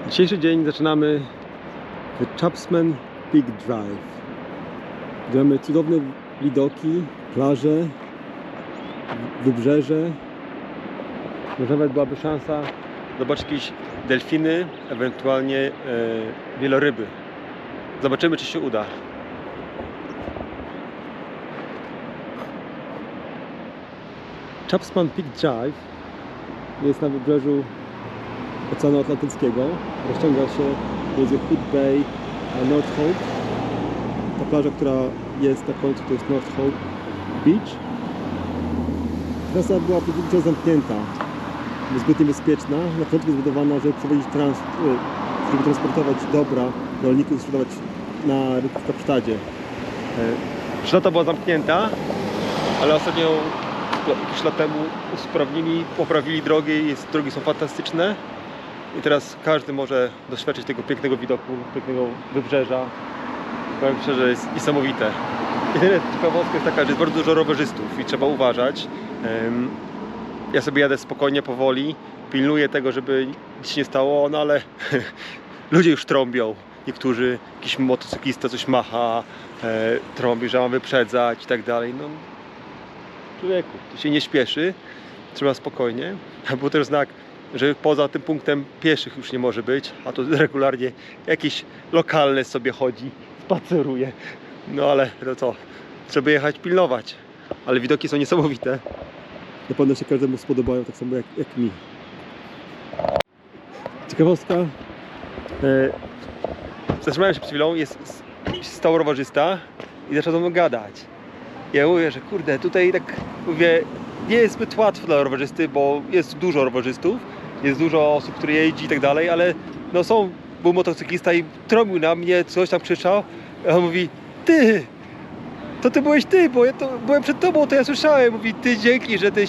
Dzisiejszy dzień zaczynamy w Chapsman Peak Drive, gdzie mamy cudowne widoki, plaże, wybrzeże. Może nawet byłaby szansa zobaczyć jakieś delfiny, ewentualnie wieloryby. Zobaczymy, czy się uda. Chapsman Peak Drive jest na wybrzeżu Oceanu Atlantyckiego. Rozciąga się między Hood Bay a North Hope. Ta plaża, która jest na końcu, to jest North Hope Beach. Trasa była przedtem zamknięta, zbyt niebezpieczna. Na początku zbudowana, żeby prowadzić żeby transportować dobra rolników i sprzedawać na rynku w Kapsztadzie. 3 lata była zamknięta, ale ostatnio jakiś lat temu usprawnili, poprawili drogi, drogi są fantastyczne i teraz każdy może doświadczyć tego pięknego widoku, pięknego wybrzeża. Powiem szczerze, jest niesamowite. Jedyna ciekawostka jest taka, że jest bardzo dużo rowerzystów i trzeba uważać. Ja sobie jadę spokojnie, powoli, pilnuję tego, żeby nic się nie stało, no ale ludzie już trąbią. Niektórzy, jakiś motocyklista coś macha, trąbi, że mam wyprzedzać i tak dalej. No, człowieku, to się nie śpieszy, trzeba spokojnie. Był też znak, że poza tym punktem pieszych już nie może być, a to regularnie jakiś lokalny sobie chodzi, spaceruje. No ale no co, trzeba jechać pilnować. Ale widoki są niesamowite. Na pewno się każdemu spodobają, tak samo jak mi. Ciekawostka. Zatrzymałem się przed chwilą, stał rowerzysta i zaczął ze mną gadać. Ja mówię, że kurde, tutaj tak mówię, nie jest zbyt łatwo dla rowerzysty, bo jest dużo rowerzystów, jest dużo osób, które jeździ i tak dalej, ale no był motocyklista i trąbił na mnie, coś tam krzyczał, a on mówi, ty, to ty byłeś ty, bo ja to byłem przed tobą, to ja słyszałem, mówi, ty dzięki, że ty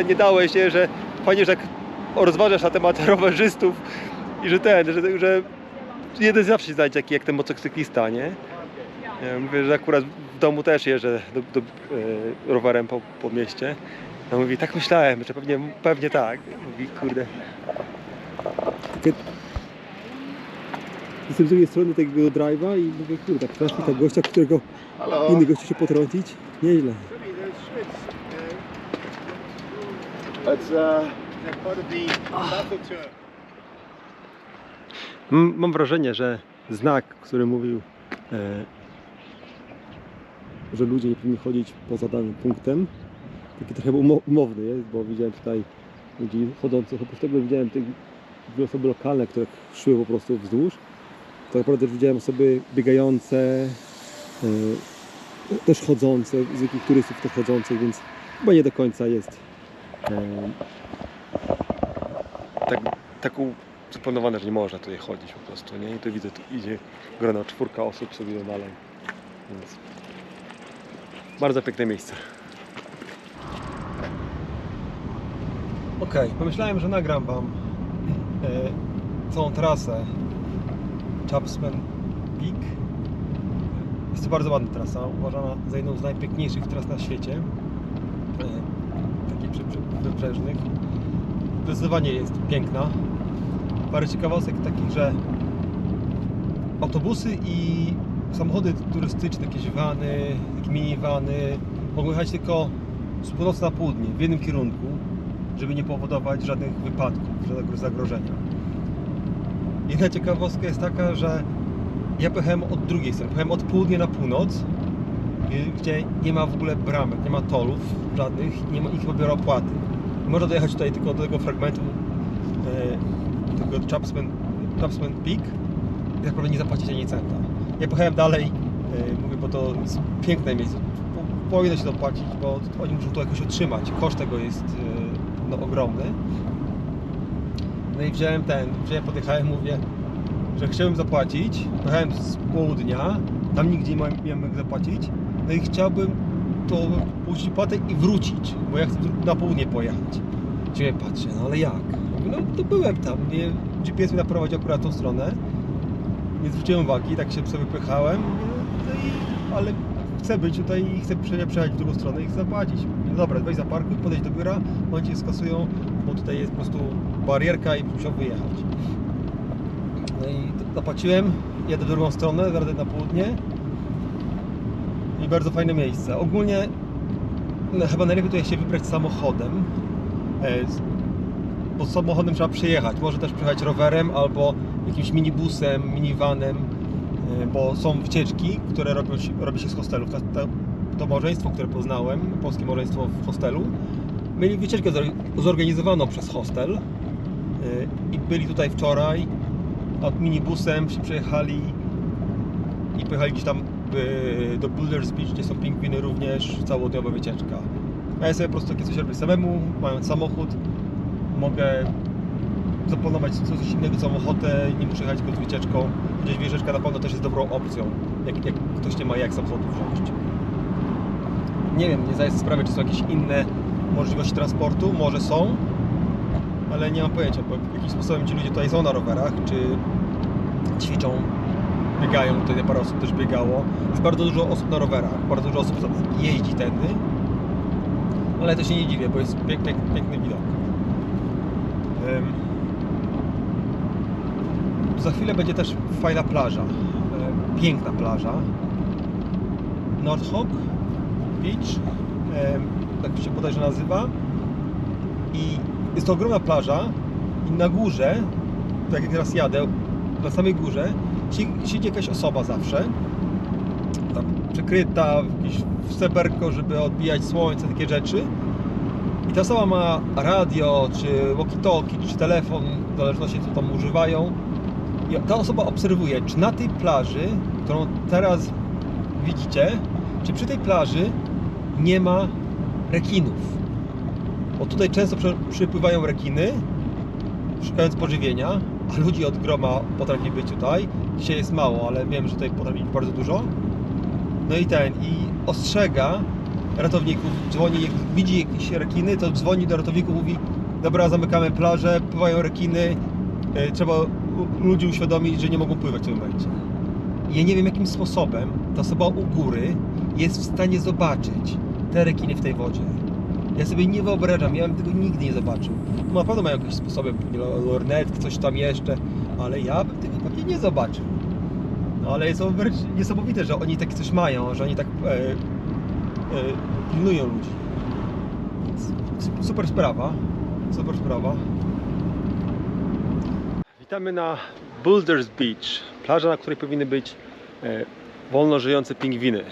nie dałeś, nie, że fajnie, że tak rozważasz na temat rowerzystów i że jeden zawsze się znajdzie taki jak ten motocyklista, nie? Ja mówię, że akurat w domu też jeżdżę rowerem po mieście. No mówi, tak myślałem, że pewnie tak. Mówi, kurde. Jestem z drugiej strony tego drive'a i mówię, kurde, tak taka gościa, którego inny gościu się potrącić. Nieźle. Mam wrażenie, że znak, który mówił, że ludzie nie powinni chodzić poza danym punktem, taki trochę umowny jest, bo widziałem tutaj ludzi chodzących, oprócz tego widziałem dwie osoby lokalne, które szły po prostu wzdłuż. Tak naprawdę widziałem osoby biegające, też chodzące, zwykłych turystów też chodzących, więc chyba nie do końca jest tak zaplanowane, że nie można tutaj chodzić po prostu, nie? I tu widzę, tu idzie grona 4 osób sobie dalej, więc bardzo piękne miejsce. Okej, pomyślałem, że nagram Wam całą trasę Chapsman Peak. Jest to bardzo ładna trasa, uważana za jedną z najpiękniejszych tras na świecie, takich wybrzeżnych. Zdecydowanie jest piękna. Parę ciekawostek takich, że autobusy i samochody turystyczne, jakieś vany, takie minivany mogą jechać tylko z północy na południe, w jednym kierunku, żeby nie powodować żadnych wypadków, żadnego zagrożenia. Jedna ciekawostka jest taka, że ja pojechałem od drugiej strony, pojechałem od południa na północ, gdzie nie ma w ogóle bramek, nie ma tolów żadnych, nie ma ich pobiera opłaty. Można dojechać tutaj tylko do tego fragmentu tego Chapsman Peak i tak naprawdę nie zapłacić ani centa. Ja pojechałem dalej, mówię, bo to jest piękne miejsce. Powinno się dopłacić, bo oni muszą to jakoś utrzymać. Koszt tego jest no, ogromny. No i podjechałem, mówię, że chciałbym zapłacić. Pojechałem z południa, tam nigdzie nie mogę zapłacić. No i chciałbym to puścić opłatę i wrócić, bo ja chcę na południe pojechać. Ciebie patrzę, no ale jak? No to byłem tam, GPS mnie naprowadził akurat tą stronę. Nie zwróciłem uwagi, tak się sobie pojechałem, no ale chcę być tutaj i chcę przejechać w drugą stronę i chcę zapłacić. No dobra, weź zaparkuj, podejdź do biura, oni cię skasują, bo tutaj jest po prostu barierka i musiał wyjechać. No i zapłaciłem, jedę drugą stronę, jadę na południe. I bardzo fajne miejsce. Ogólnie chyba najlepiej tutaj się wybrać samochodem. Bo samochodem trzeba przyjechać. Może też przyjechać rowerem albo jakimś minibusem, minivanem, bo są wycieczki, które robi się z hostelów. To małżeństwo, które poznałem, polskie małżeństwo w hostelu, mieli wycieczkę zorganizowaną przez hostel i byli tutaj wczoraj, minibusem się przejechali i pojechali gdzieś tam do Boulders Beach, gdzie są pingwiny również, całodniowa wycieczka. A ja sobie po prostu takie coś robię samemu, mając samochód, mogę zaplanować coś innego, co mam ochotę, nie muszę jechać tylko z wycieczką. Gdzieś wycieczka na pewno też jest dobrą opcją, jak ktoś nie ma jak samochodu wziąć. Nie wiem, nie zdaję sobie sprawy, czy są jakieś inne możliwości transportu, może są, ale nie mam pojęcia, bo jakimś sposobem ci ludzie tutaj są na rowerach, czy ćwiczą, biegają, tutaj parę osób też biegało. Jest bardzo dużo osób na rowerach, bardzo dużo osób jeździ tędy, ale to się nie dziwię, bo jest piękny widok. Za chwilę będzie też fajna plaża, piękna plaża, North Hawk Beach, tak się bodajże nazywa, i jest to ogromna plaża i na górze, tak jak teraz jadę, na samej górze siedzi jakaś osoba zawsze, tam przykryta, jakieś sreberko, żeby odbijać słońce, takie rzeczy. I ta osoba ma radio, czy walkie-talkie, czy telefon, w zależności co tam używają. I ta osoba obserwuje, czy na tej plaży, którą teraz widzicie, czy przy tej plaży nie ma rekinów. Bo tutaj często przypływają rekiny, szukając pożywienia, a ludzi od groma potrafi być tutaj. Dzisiaj jest mało, ale wiem, że tutaj potrafi być bardzo dużo. No i ostrzega ratowników, dzwoni, jak widzi jakieś rekiny, to dzwoni do ratowników, mówi: dobra, zamykamy plażę, pływają rekiny, trzeba ludzi uświadomić, że nie mogą pływać w tym momencie. I ja nie wiem, jakim sposobem ta osoba u góry jest w stanie zobaczyć te rekiny w tej wodzie. Ja sobie nie wyobrażam, ja bym tego nigdy nie zobaczył. No, na pewno mają jakieś sposoby, lornetki, coś tam jeszcze, ale ja bym tego pewnie nie zobaczył. No ale jest wręcz niesamowite, że oni takie coś mają, że oni tak pilnują ludzi. Super sprawa, super sprawa. Witamy na Boulders Beach, plaża, na której powinny być wolno żyjące pingwiny.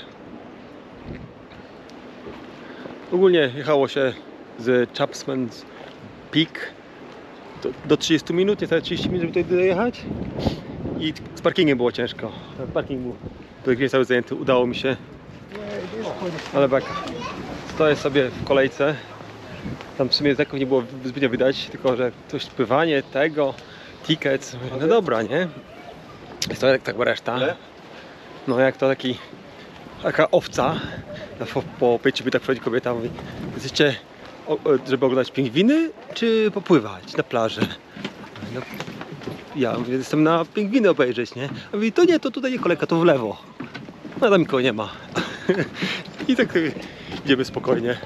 Ogólnie jechało się z Chapman's Peak do 30 minut, niestety 30 minut, żeby tutaj dojechać. I z parkingiem było ciężko. Ten parking był cały zajęty, udało mi się. Ale beka. Stoję sobie w kolejce. Tam w sumie znaków nie było zbytnio widać, tylko że coś pływanie tego, tickets. No dobra, nie? Jest to jak taka reszta. No jak to taka owca. Po 5 minutach przychodzi kobieta, mówi: jesteście, żeby oglądać pingwiny, czy popływać na plaży? No, ja mówię: jestem na pingwiny obejrzeć, nie? A mówi: to nie, to tutaj nie kolejka, to w lewo. No tam nikogo nie ma. I tak idziemy spokojnie.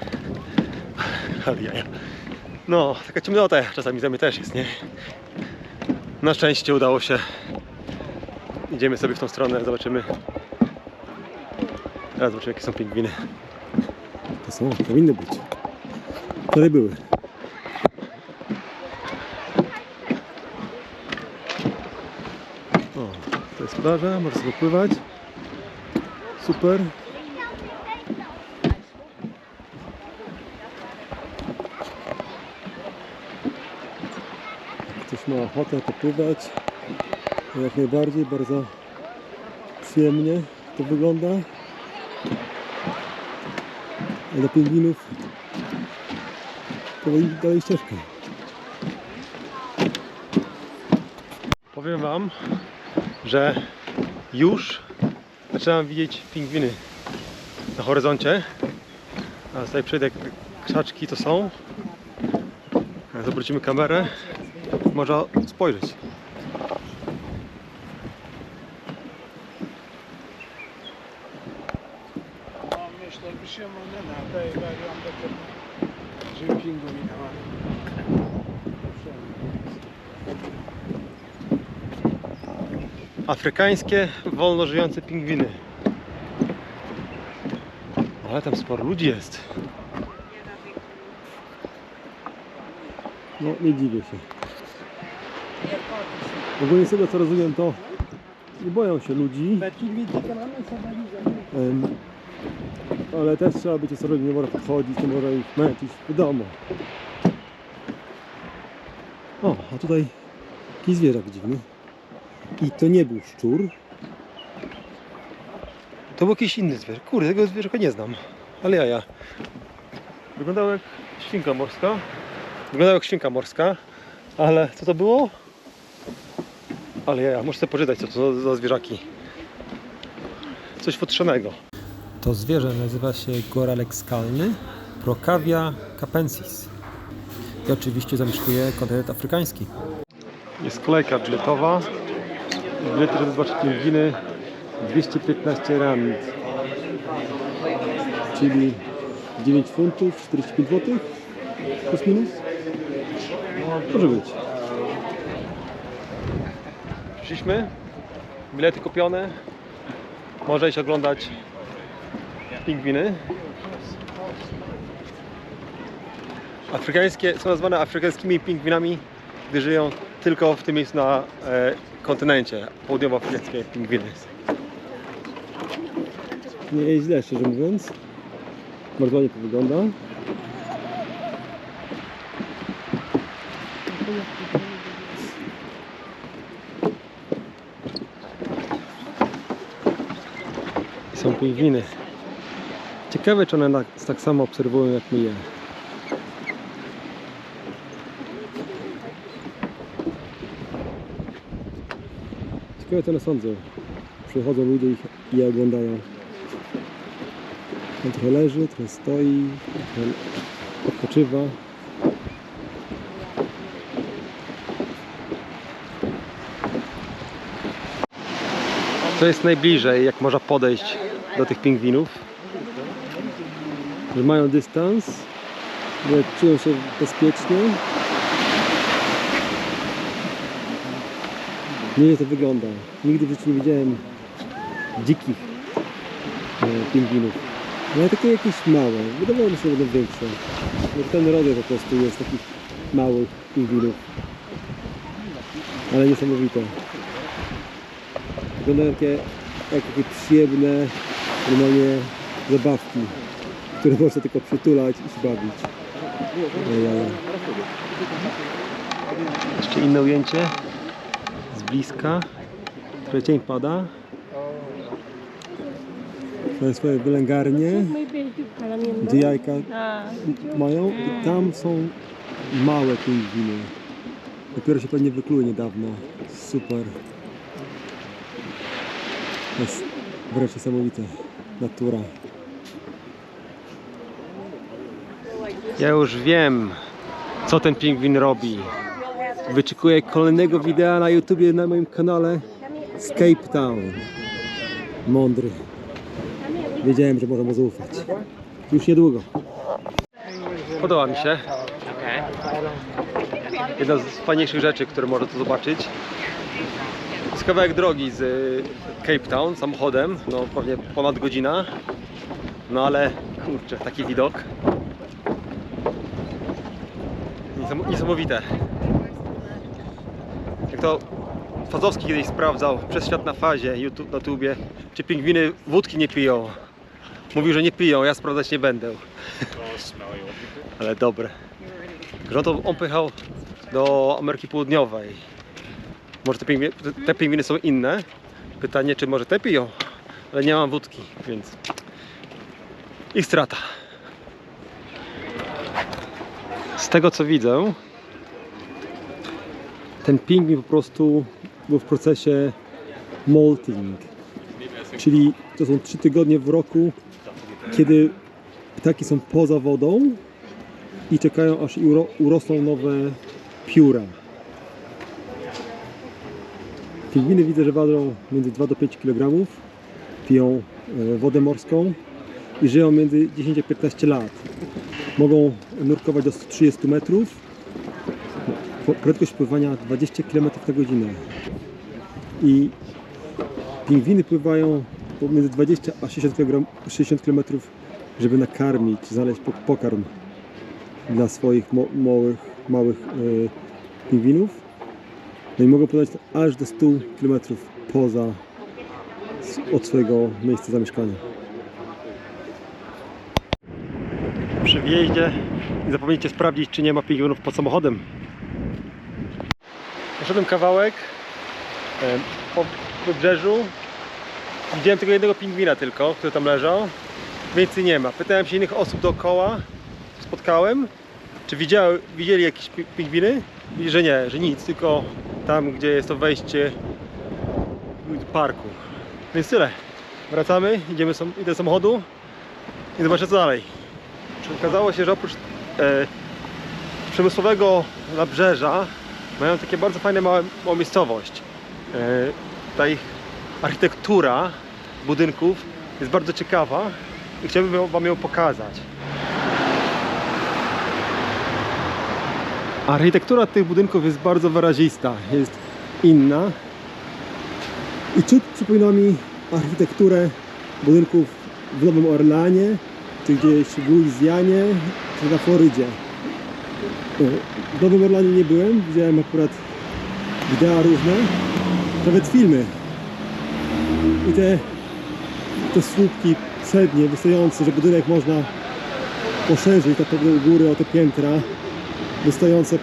Ale jaja. No, taka ciemnota czasami za mnie też jest, nie? Na szczęście udało się. Idziemy sobie w tą stronę, zobaczymy. Teraz zobaczymy, jakie są pingwiny. To są, powinny być. Wczoraj były. O, to jest plaża, można sobie pływać. Super. Jak ktoś ma ochotę popływać, to jak najbardziej, bardzo przyjemnie to wygląda. A do pingwinów powoli dalej ścieżka. Powiem wam, że już zaczynam widzieć pingwiny na horyzoncie. A tutaj przejdę, jak krzaczki to są. Zobaczymy kamerę, można spojrzeć. Afrykańskie, wolno żyjące pingwiny. Ale tam sporo ludzi jest. No, nie dziwię się. Ogólnie z tego co rozumiem, to nie boją się ludzi. Ale też trzeba być ostrożnym, nie można podchodzić, nie można ich męczyć, wiadomo. O, a tutaj jakiś zwierzak dziwny. I to nie był szczur. To był jakiś inny zwierzę. Kurde, tego zwierzaka nie znam. Ale ja. Wyglądał jak świnka morska. Ale co to było? Ale ja. Muszę sobie poczytać, co to za zwierzaki. Coś futrzanego. To zwierzę nazywa się goralek skalny, Procavia capensis. I oczywiście zamieszkuje kontynent afrykański. Jest kolejka biletowa. Bilety, żeby zobaczyć pingwiny, 215 rand. Czyli 9 funtów, 45 zł, plus minus. Może być. Przyszliśmy, bilety kupione, można iść oglądać pingwiny. Afrykańskie są nazwane afrykańskimi pingwinami, gdy żyją tylko w tym miejscu na kontynencie. Południowoafrykańskie pingwiny. Nie jest źle, szczerze mówiąc. Bardzo ładnie to wygląda. Są pingwiny. Ciekawe, czy one nas tak samo obserwują jak my je. Ciekawe, co one sądzą. Przychodzą ludzie i je oglądają. On trochę leży, trochę stoi, trochę odpoczywa. To jest najbliżej, jak można podejść do tych pingwinów. Że mają dystans, że czują się bezpiecznie. Nie to wygląda. Nigdy w życiu nie widziałem dzikich pingwinów. Ale takie jakieś małe. Wydawało mi się, że będą większe. Ten rodzaj po prostu jest takich małych pingwinów. Ale niesamowite. Wyglądają jak takie przyjemne, normalnie zabawki, które można tylko przytulać i się bawić. Jeszcze inne ujęcie z bliska. Trochę cień pada. Mają swoje wylęgarnie, gdzie jajka mają i tam są małe pingwiny. Dopiero się pewnie wykluły niedawno. Super. To jest wręcz niesamowite. Natura. Ja już wiem, co ten pingwin robi. Wyczekuję kolejnego wideo na YouTubie, na moim kanale z Cape Town. Mądry. Wiedziałem, że można mu zaufać. Już niedługo. Podoba mi się. Jedna z fajniejszych rzeczy, które można tu zobaczyć. Jest kawałek drogi z Cape Town samochodem, no pewnie ponad godzina. No ale kurczę, taki widok. Niesamowite. Jak to Fazowski kiedyś sprawdzał przez świat na fazie na YouTubie, czy pingwiny wódki nie piją. Mówił, że nie piją, ja sprawdzać nie będę. Ale dobre. Że on pojechał do Ameryki Południowej. Może te pingwiny są inne. Pytanie, czy może te piją. Ale nie mam wódki, więc ich strata. Z tego co widzę, ten pingwin po prostu był w procesie molting. Czyli to są 3 tygodnie w roku, kiedy ptaki są poza wodą i czekają, aż urosną nowe pióra. Pingwiny widzę, że ważą między 2 do 5 kg, piją wodę morską i żyją między 10 a 15 lat. Mogą nurkować do 130 metrów, prędkość pływania 20 km na godzinę. I Pingwiny pływają pomiędzy 20 a 60 km, żeby nakarmić, znaleźć pokarm dla swoich małych pingwinów. No i mogą pływać aż do 100 km od swojego miejsca zamieszkania. Przy wjeździe nie zapomnijcie sprawdzić, czy nie ma pingwinów pod samochodem. Poszedłem kawałek po wybrzeżu. Widziałem tylko jednego pingwina który tam leżał. Więcej nie ma. Pytałem się innych osób dookoła, spotkałem, czy widzieli jakieś pingwiny? I że nie, że nic, tylko tam, gdzie jest to wejście do parku. Więc tyle. Wracamy, idę do samochodu i zobaczę co dalej. Okazało się, że oprócz przemysłowego nabrzeża mają takie bardzo fajne małą miejscowość. Ta ich architektura budynków jest bardzo ciekawa i chciałbym wam ją pokazać. Architektura tych budynków jest bardzo wyrazista, jest inna i przypomina mi architekturę budynków w Nowym Orleanie, czy gdzieś w Luizjanie, czy na Florydzie. W Nowym Orleanie nie byłem, widziałem akurat wideo różne, nawet filmy. I te słupki przednie, wystające, że budynek można poszerzyć tak u góry o te piętra, wystające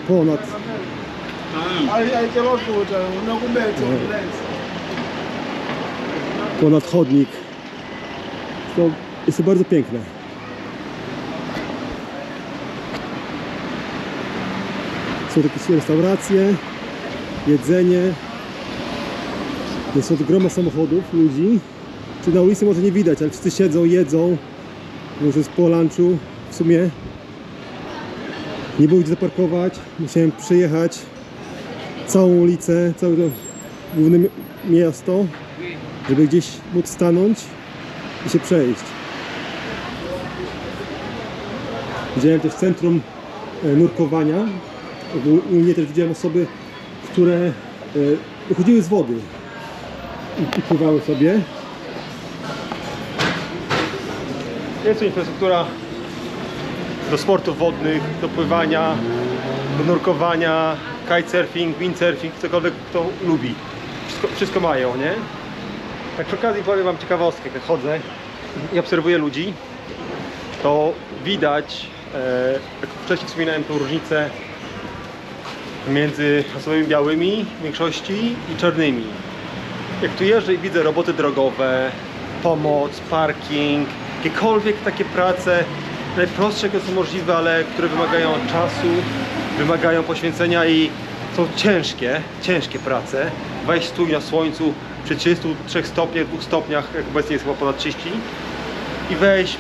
ponad chodnik. Jest to bardzo piękne. Są takie restauracje, jedzenie. Są tu groma samochodów, ludzi. Czy na ulicy może nie widać, ale wszyscy siedzą, jedzą. Może jest po lunchu w sumie. Nie było gdzie zaparkować. Musiałem przejechać całą ulicę, całe to główne miasto, żeby gdzieś móc stanąć i się przejść. Widziałem też centrum nurkowania. Ogólnie też widziałem osoby, które wychodziły z wody i pływały sobie. Jest to infrastruktura do sportów wodnych, do pływania, do nurkowania, kitesurfing, windsurfing, cokolwiek kto lubi. Wszystko mają, nie? Tak przy okazji powiem wam ciekawostkę, jak chodzę i obserwuję ludzi, to widać, jak wcześniej wspominałem, tą różnicę między osobami białymi w większości i czarnymi. Jak tu jeżdżę i widzę roboty drogowe, pomoc, parking, jakiekolwiek takie prace, najprostsze jakie są możliwe, ale które wymagają czasu, wymagają poświęcenia i są ciężkie prace. Wejść tu na słońcu przy 33 stopniach, 2 stopniach, jak obecnie jest chyba ponad 30 i wejść,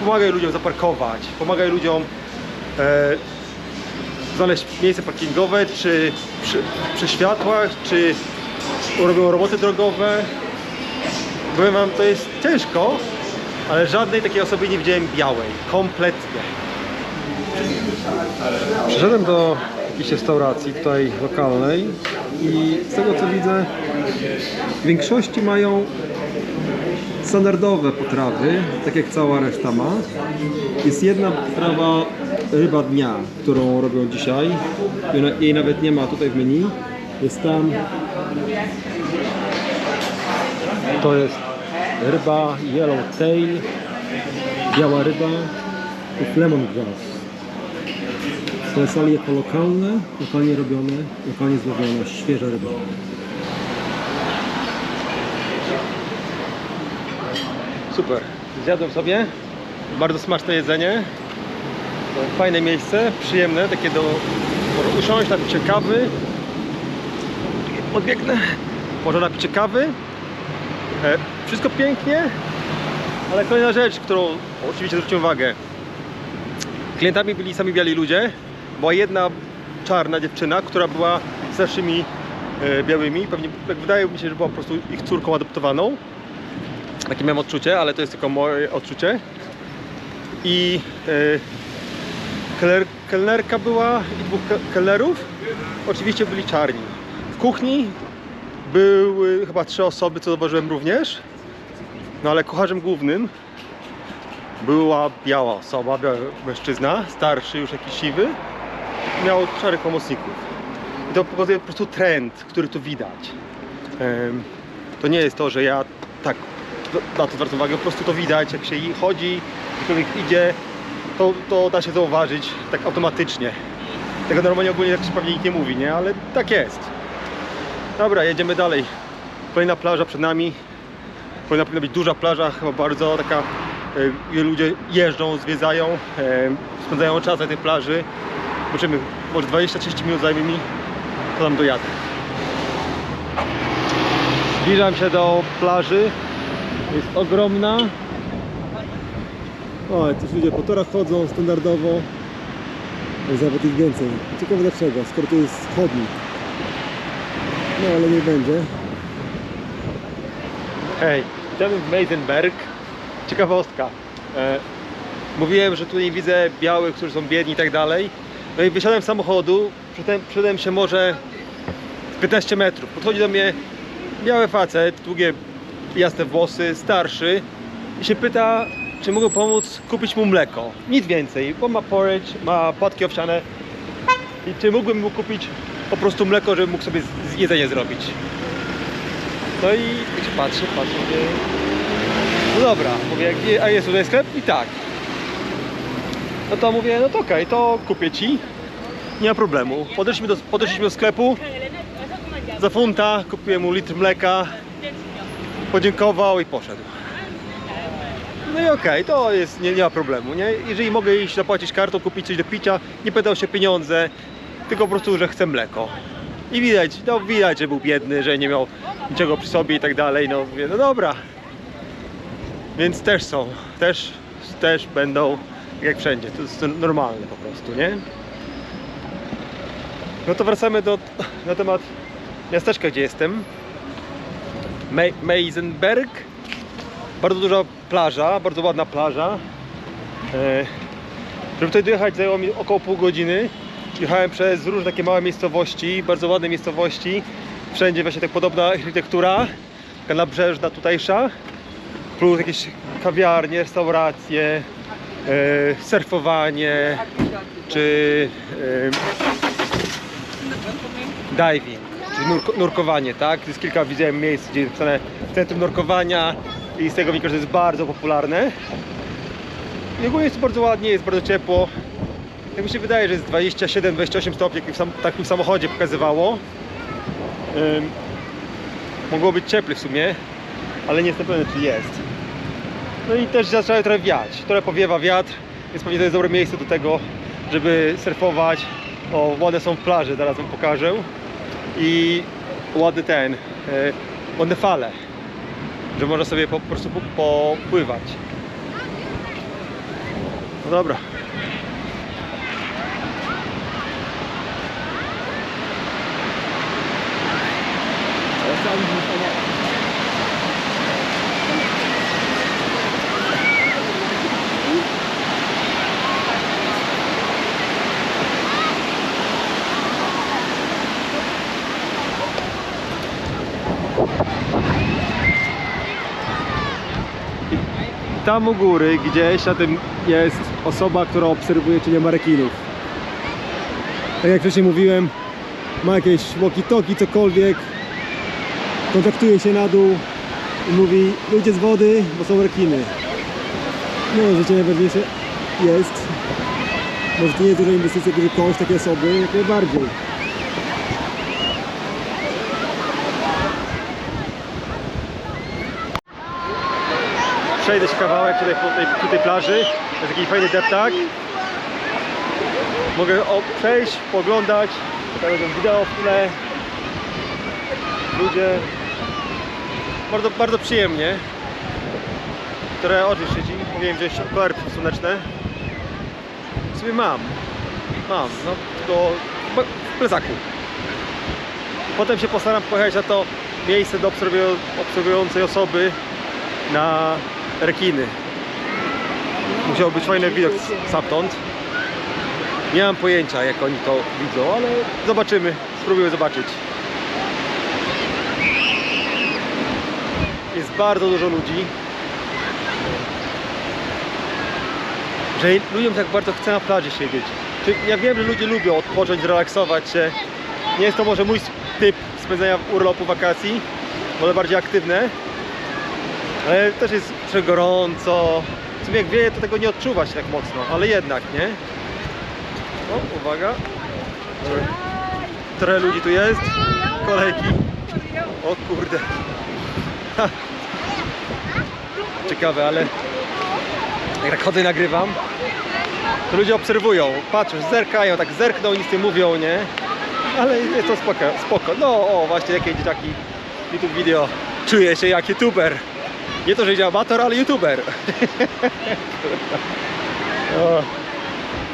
pomagaj ludziom zaparkować, pomagaj ludziom znaleźć miejsce parkingowe, czy przy światłach, czy robią roboty drogowe. Powiem wam, to jest ciężko, ale żadnej takiej osoby nie widziałem białej, kompletnie. Przyszedłem do jakiejś restauracji tutaj lokalnej i z tego co widzę, w większości mają standardowe potrawy, tak jak cała reszta ma. Jest jedna potrawa ryba dnia, którą robią dzisiaj. Jej nawet nie ma tutaj w menu. Jest tam. To jest ryba yellowtail, biała ryba i lemongrass. To jest ali jako lokalne, lokalnie robione, lokalnie złowione, świeża ryba. Super, zjadłem sobie, bardzo smaczne jedzenie, fajne miejsce, przyjemne, takie do usiąść, napić się kawy, odbiegnę, może napić się kawy, wszystko pięknie, ale kolejna rzecz, którą oczywiście zwróciłem uwagę, klientami byli sami biali ludzie, była jedna czarna dziewczyna, która była starszymi białymi, pewnie wydaje mi się, że była po prostu ich córką adoptowaną. Takie miałem odczucie, ale to jest tylko moje odczucie. I kelnerka była i 2 kelnerów. Oczywiście byli czarni. W kuchni Były chyba 3 osoby, co zauważyłem również. No ale kucharzem głównym była biała osoba, biały mężczyzna, starszy, już jakiś siwy. Miał 4 pomocników. I to pokazuje po prostu trend, który tu widać. To nie jest to, że ja tak na to zwracam uwagę, po prostu to widać, jak się chodzi, człowiek idzie, to da się zauważyć tak automatycznie. Tego normalnie ogólnie tak się pewnie nikt nie mówi, nie? Ale tak jest. Dobra, jedziemy dalej. Kolejna plaża przed nami. Powinna być duża plaża, chyba bardzo taka, gdzie ludzie jeżdżą, zwiedzają, spędzają czas na tej plaży. Zobaczymy, może 20-30 minut zajmie mi, to tam dojadę. Zbliżam się do plaży. Jest ogromna. O, też ludzie po torach chodzą standardowo. Jest nawet ich więcej. Ciekawe dlaczego, skoro to jest chodnik. No ale nie będzie. Hej, witamy w Meisenberg. Ciekawostka. Mówiłem, że tu nie widzę białych, którzy są biedni i tak dalej. No i wysiadłem z samochodu, przedem się może 15 metrów. Podchodzi do mnie biały facet, długie, jasne włosy, starszy i się pyta, czy mogę pomóc kupić mu mleko. Nic więcej, bo ma porridge, ma płatki owsiane i czy mógłbym mu kupić po prostu mleko, żeby mógł sobie jedzenie zrobić. No i patrzę, mówię, no dobra, mówię, a jest tutaj sklep? I tak. No to mówię, no to okej, to kupię ci, nie ma problemu. Podeszliśmy do sklepu, za funta kupiłem mu litr mleka, podziękował i poszedł. No i okej, to jest, nie ma problemu, nie? Jeżeli mogę iść zapłacić kartą, kupić coś do picia, nie pytał się pieniądze, tylko po prostu, że chcę mleko. I widać, że był biedny, że nie miał niczego przy sobie i tak dalej, no mówię, no dobra. Więc też są, też będą, jak wszędzie, to jest normalne po prostu, nie? No to wracamy na temat miasteczka, gdzie jestem. Meisenberg. Bardzo duża plaża, bardzo ładna plaża. Żeby tutaj dojechać zajęło mi około pół godziny. Jechałem przez różne takie małe miejscowości, bardzo ładne miejscowości. Wszędzie właśnie tak podobna architektura, taka nabrzeżna tutejsza. Plus jakieś kawiarnie, restauracje, surfowanie, czy diving, czyli nurkowanie, tak? Jest kilka, widziałem miejsc, gdzie jest napisane centrum nurkowania i z tego wynika, że to jest bardzo popularne. I ogólnie jest bardzo ładnie, jest bardzo ciepło. Jak mi się wydaje, że jest 27-28 stopni, jak w takim samochodzie pokazywało. Mogło być cieplej w sumie, ale nie jestem pewien, czy jest. No i też zaczęło trochę wiać, trochę powiewa wiatr, więc pewnie to jest dobre miejsce do tego, żeby surfować. O, ładne są plaże, zaraz wam pokażę. I ładny ładne fale, że można sobie po prostu popływać. No dobra. Tam u góry gdzieś na tym jest osoba, która obserwuje, czy nie ma rekinów. Tak jak wcześniej mówiłem, ma jakieś walkie-talkie, cokolwiek, kontaktuje się na dół i mówi: ludzie z wody, bo są rekiny. No, życie najważniejsze jest. Może to nie jest duża inwestycja, duży koszt takiej osoby, jak najbardziej. Przejdę się kawałek tutaj po tej plaży. Jest taki fajny deptak. Mogę przejść, pooglądać. Tutaj będą wideo w tle. Ludzie. Bardzo, bardzo przyjemnie. Trochę oczy siedzi. Powinienem wziąć okulary słoneczne. W sumie mam, no tylko w plecaku. Potem się postaram pojechać na to miejsce do obserwującej osoby na rekiny. Musiał być fajny widok stamtąd. Nie mam pojęcia, jak oni to widzą, ale zobaczymy, spróbuję zobaczyć. jest bardzo dużo ludzi. Że ludziom tak bardzo chce na plaży siedzieć. Ja wiem, że ludzie lubią odpocząć, zrelaksować się. Nie jest to może mój typ spędzania urlopu, wakacji, może bardziej aktywne. Ale też jest trochę gorąco. W sumie jak wieje, to tego nie odczuwać tak mocno, ale jednak, nie? O, uwaga. Trochę ludzi tu jest. Kolejki. O kurde. Ha. Ciekawe, ale jak tak chodzę i nagrywam, to ludzie obserwują, patrzą, zerkają, tak zerkną, nic nie mówią, nie? Ale jest to spoko, spoko. No o, właśnie jakie dzieciaki YouTube video. Czuję się jak youtuber. Nie to, że idzie amator, ale youtuber. O,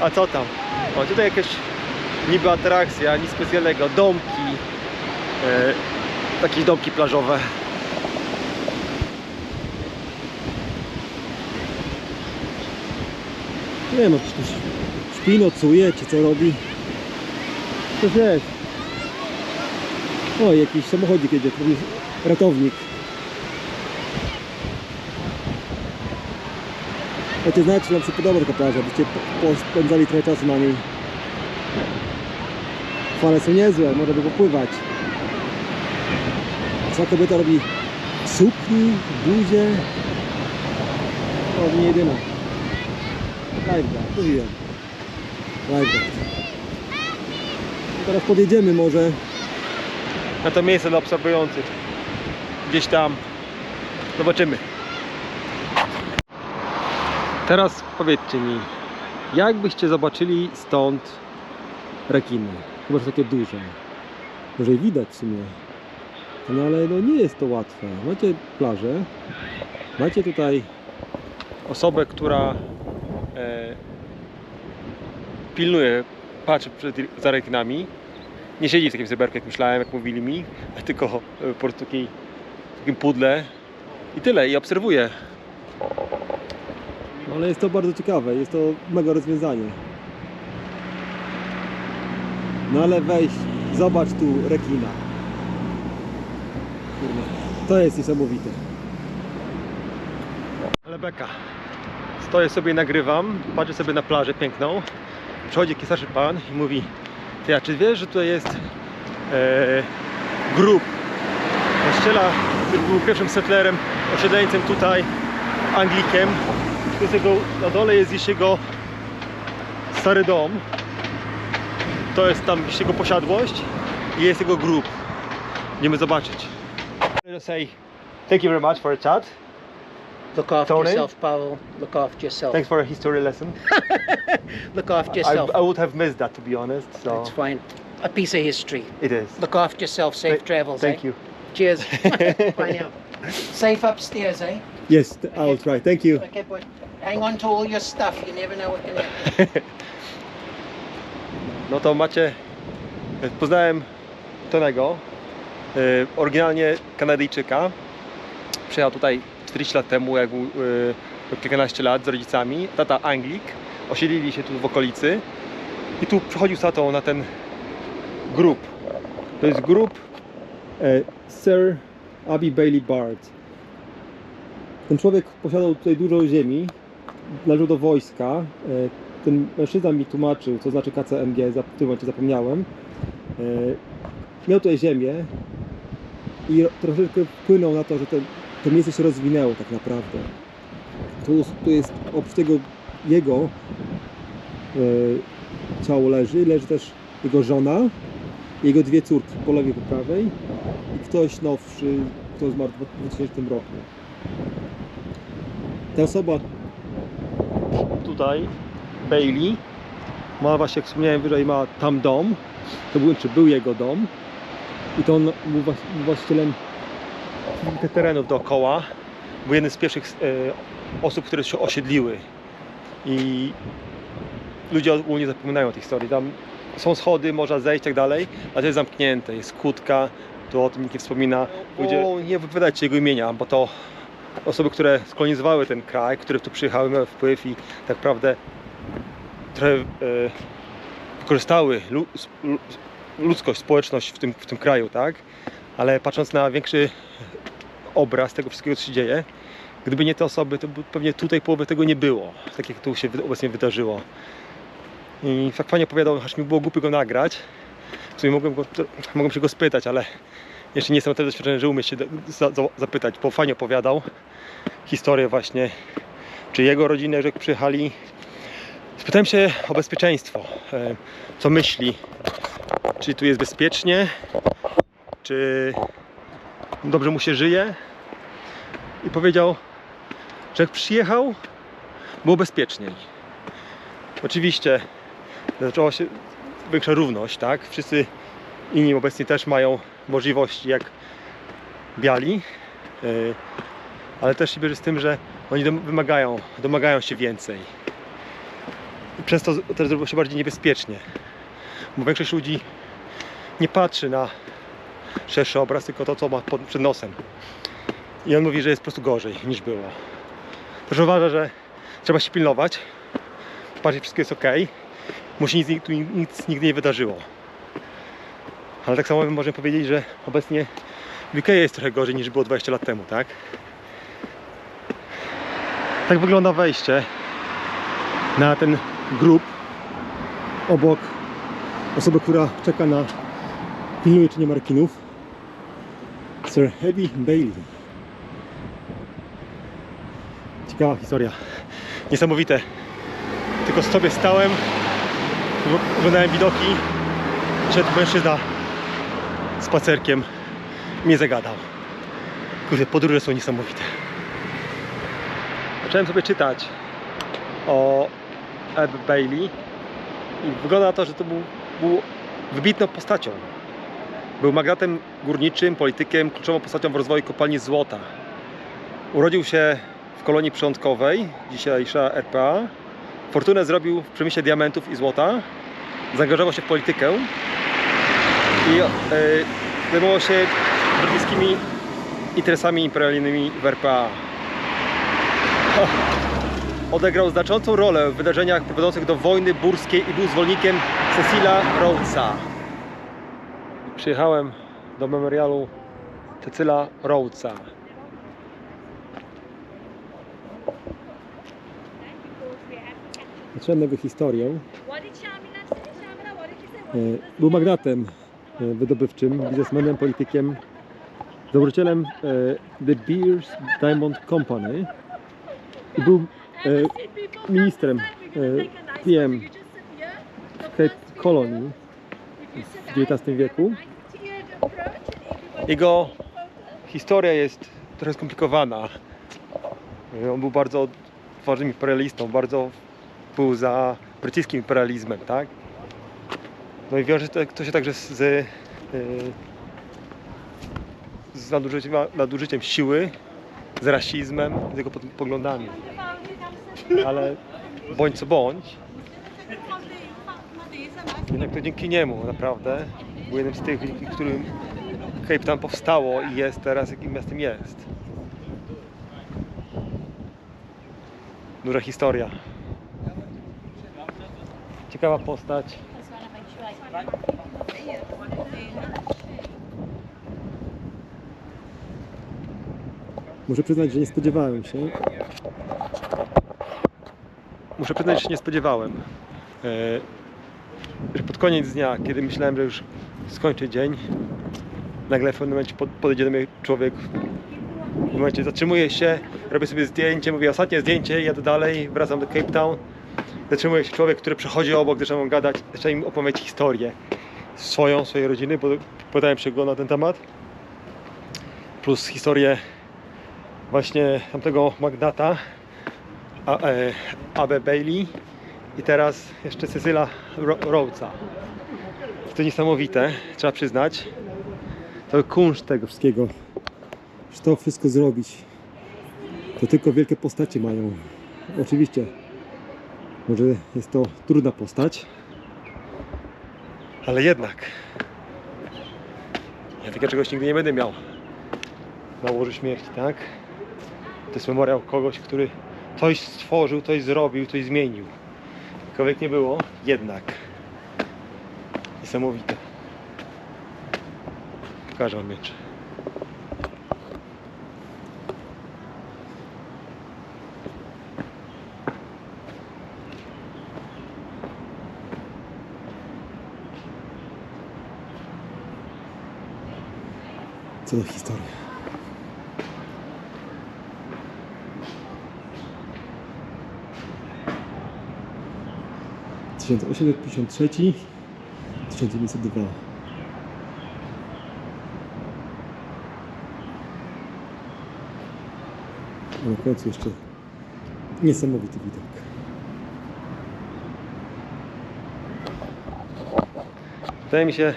a co tam? O, tutaj jakieś niby atrakcja, nic specjalnego, domki. Takie domki plażowe. Nie no, przecież śpi, nocuje, czy co robi? To wiesz. O, jakiś samochodzik jedzie, to jest ratownik. Dajcie znać, czy nam się podoba taka plaża, byście spędzali trochę czasu na niej. Fale są niezłe, można by popływać. Co kobieta robi? W sukni, w bluzie. O, nie jedyna. Lifeguard, mówiłem. Lifeguard. Teraz podjedziemy może. Na to miejsce dla obserwujących. Gdzieś tam. Zobaczymy. Teraz powiedzcie mi, jak byście zobaczyli stąd rekiny? Chyba, że takie duże. Może i widać w sumie. No ale no nie jest to łatwe. Macie plażę. Macie tutaj osobę, która pilnuje, patrzy za rekinami. Nie siedzi w takim zeberku, jak myślałem, jak mówili mi, tylko po prostu takim pudle i tyle, i obserwuje. No ale jest to bardzo ciekawe, jest to mega rozwiązanie. No ale weź, zobacz tu rekina. Kurde, to jest niesamowite. Ale beka. Stoję sobie i nagrywam, patrzę sobie na plażę piękną. Przychodzi jakiś starszy pan i mówi: ty, a czy wiesz, że tutaj jest grób właściciela, który był pierwszym settlerem, osiedleńcem tutaj, Anglikiem. To jest jego, na dole jest gdzieś jego stary dom. To jest tam gdzieś jego posiadłość i jest jego grób. Idziemy zobaczyć. Say thank you very much for a chat. Look after Tony? yourself, Pavel. Look after yourself. Thanks for a history lesson. Look after yourself. I would have missed that, to be honest. So It's fine. A piece of history. it is. Look after yourself. Safe travels. Thank eh? you. Cheers. Bye now. Safe upstairs, eh? Yes, I'll try. Thank you. Okay, boy. Hang on to all your stuff. You never know what can happen. No to macie, poznałem Tonego, oryginalnie Kanadyjczyka. Przyjechał tutaj 40 lat temu, jak był kilkanaście lat z rodzicami. Tata Anglik, osiedlili się tu w okolicy i tu przychodził z tatą na ten grób. To jest grób Sir Abbey Bailey Bard. Ten człowiek posiadał tutaj dużo ziemi, należał do wojska. Ten mężczyzna mi tłumaczył, co znaczy KCMG, w tym momencie zapomniałem. Miał tutaj ziemię i troszeczkę wpłynął na to, że to miejsce się rozwinęło tak naprawdę. Tu jest oprócz tego jego ciało leży też jego żona, jego dwie córki po lewej, po prawej i ktoś nowszy, kto zmarł w 2000 roku. Ta osoba tutaj, Bailey, ma właśnie, jak wspomniałem wyżej, ma tam dom. To był jego dom i to on był właścicielem tych terenów dookoła. Był jednym z pierwszych osób, które się osiedliły i ludzie ogólnie zapominają o tej historii. Tam są schody, można zejść i tak dalej, a to jest zamknięte, jest kłódka, to o tym nikt nie wspomina. Ludzie nie wypowiadajcie jego imienia, bo to osoby, które skolonizowały ten kraj, które tu przyjechały, miały wpływ i tak naprawdę trochę wykorzystały ludzkość, społeczność w tym kraju, tak? Ale patrząc na większy obraz tego wszystkiego, co się dzieje. Gdyby nie te osoby, to by pewnie tutaj połowy tego nie było, tak jak tu się obecnie wydarzyło. I tak fajnie opowiadał, aż mi było głupio go nagrać. W sumie mogłem się go spytać, ale jeszcze nie jestem na tyle doświadczony, że umiem się zapytać, bo fajnie opowiadał historię właśnie, czy jego rodzinę, że jak przyjechali. Spytałem się o bezpieczeństwo, co myśli, czy tu jest bezpiecznie, czy dobrze mu się żyje. I powiedział, że jak przyjechał, było bezpieczniej. Oczywiście zaczęła się większa równość, tak? Wszyscy inni obecni też mają możliwości jak biali, ale też się bierze z tym, że oni domagają się więcej. I przez to też zrobiło się bardziej niebezpiecznie, bo większość ludzi nie patrzy na szerszy obraz, tylko to, co ma przed nosem. I on mówi, że jest po prostu gorzej niż było. Też uważa, że trzeba się pilnować, patrzeć, wszystko jest ok, mu się nic nigdy nie wydarzyło. Ale tak samo możemy powiedzieć, że obecnie w UK jest trochę gorzej niż było 20 lat temu, tak? Tak wygląda wejście na ten grób obok osoby, która czeka na pilnuje czy nie ma rekinów. Sir Heavy Bailey. Ciekawa historia. Niesamowite. Tylko sobie stałem, oglądałem widoki, szedł mężczyzna spacerkiem, mnie zagadał. Kurde, podróże są niesamowite. Zacząłem sobie czytać o Ebb Bailey i wygląda na to, że to był wybitną postacią. Był magnatem górniczym, politykiem, kluczową postacią w rozwoju kopalni złota. Urodził się w kolonii przylądkowej, dzisiejsza RPA. Fortunę zrobił w przemyśle diamentów i złota. Zaangażował się w politykę i zajmował się brytyjskimi interesami imperialnymi w RPA. Odegrał znaczącą rolę w wydarzeniach prowadzących do wojny burskiej i był zwolennikiem Cecila Rhodesa. Przyjechałem do memorialu Cecila Rhodesa. Zacząłem jego historię. Był magnatem wydobywczym, biznesmenem, politykiem, założycielem The Beers Diamond Company i był ministrem PM w Cape Colony w XIX wieku. Jego historia jest trochę skomplikowana. On był bardzo ważnym imperialistą, bardzo był za brytyjskim imperializmem, tak? No i wiąże to się także z nadużyciem siły, z rasizmem, z jego poglądami. Ale bądź co bądź, jednak to dzięki niemu naprawdę był jednym z tych, dzięki którym Cape Town powstało i jest teraz, jakim miastem jest. Duża historia. Ciekawa postać. Muszę przyznać, że nie spodziewałem się. Że pod koniec dnia, kiedy myślałem, że już skończę dzień, nagle w pewnym momencie podejdzie do mnie człowiek, w pewnym momencie zatrzymuje się, robię sobie zdjęcie, mówię ostatnie zdjęcie, jadę dalej, wracam do Cape Town. Zatrzymuje się człowiek, który przechodzi obok, zacząłem gadać, zacząłem im opowiadać historię swojej rodziny, bo pytałem się go na ten temat. Plus historię właśnie tamtego magnata Abbe Bailey i teraz jeszcze Cecila Rhodesa. To niesamowite, trzeba przyznać. To kunszt tego wszystkiego. Że to wszystko zrobić, to tylko wielkie postacie mają. Oczywiście, może jest to trudna postać, ale jednak ja takiego czegoś nigdy nie będę miał na łożu śmierci, tak? To jest memoriał kogoś, który coś stworzył, coś zrobił, coś zmienił. Jakkolwiek nie było, jednak niesamowite. Pokażę wam miecz. Co za historia. W 1853, 1902. A na końcu jeszcze niesamowity widok. Wydaje mi się,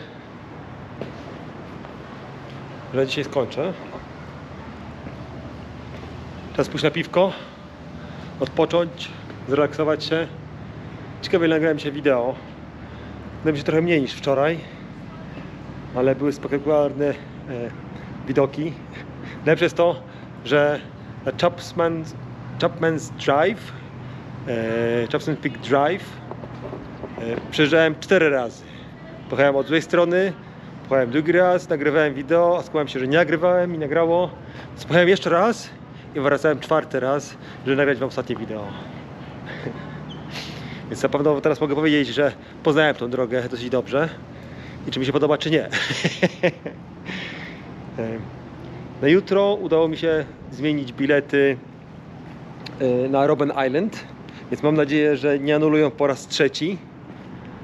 że dzisiaj skończę. Czas pójść na piwko, odpocząć, zrelaksować się. Ciekawie nagrałem dzisiaj wideo. Wydaje mi się trochę mniej niż wczoraj, ale były spektakularne widoki. Najlepsze jest to, że na Chapman's Drive, Chapman's Peak Drive, przejeżdżałem 4 razy. Pojechałem od złej strony, pojechałem drugi raz, nagrywałem wideo, a skłamałem się, że nie nagrywałem i nagrało. Więc pojechałem jeszcze raz i wracałem 4. raz, żeby nagrać wam ostatnie wideo. Więc na pewno teraz mogę powiedzieć, że poznałem tą drogę dosyć dobrze i czy mi się podoba, czy nie. Na jutro udało mi się zmienić bilety na Robben Island, więc mam nadzieję, że nie anulują po raz 3.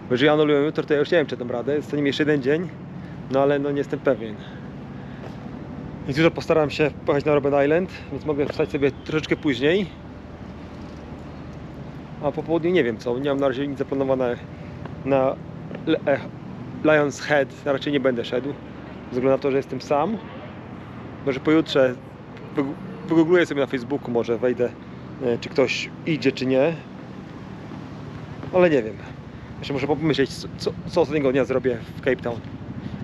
Bo jeżeli anulują jutro, to ja już nie wiem, czy dam radę. Zostanie mi jeszcze 1 dzień, no ale no nie jestem pewien. Więc jutro postaram się pojechać na Robben Island, więc mogę wstać sobie troszeczkę później. A po południu nie wiem co, nie mam na razie nic zaplanowane na Lion's Head, raczej nie będę szedł. Ze względu na to, że jestem sam. Może pojutrze wygoogluję sobie na Facebooku, może wejdę, czy ktoś idzie, czy nie. Ale nie wiem. Jeszcze muszę pomyśleć, co ostatniego dnia zrobię w Cape Town.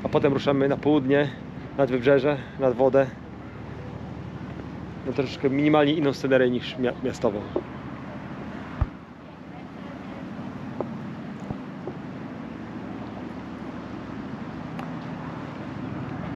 A potem ruszamy na południe, nad wybrzeże, nad wodę. Na troszeczkę minimalnie inną scenerię niż miastową.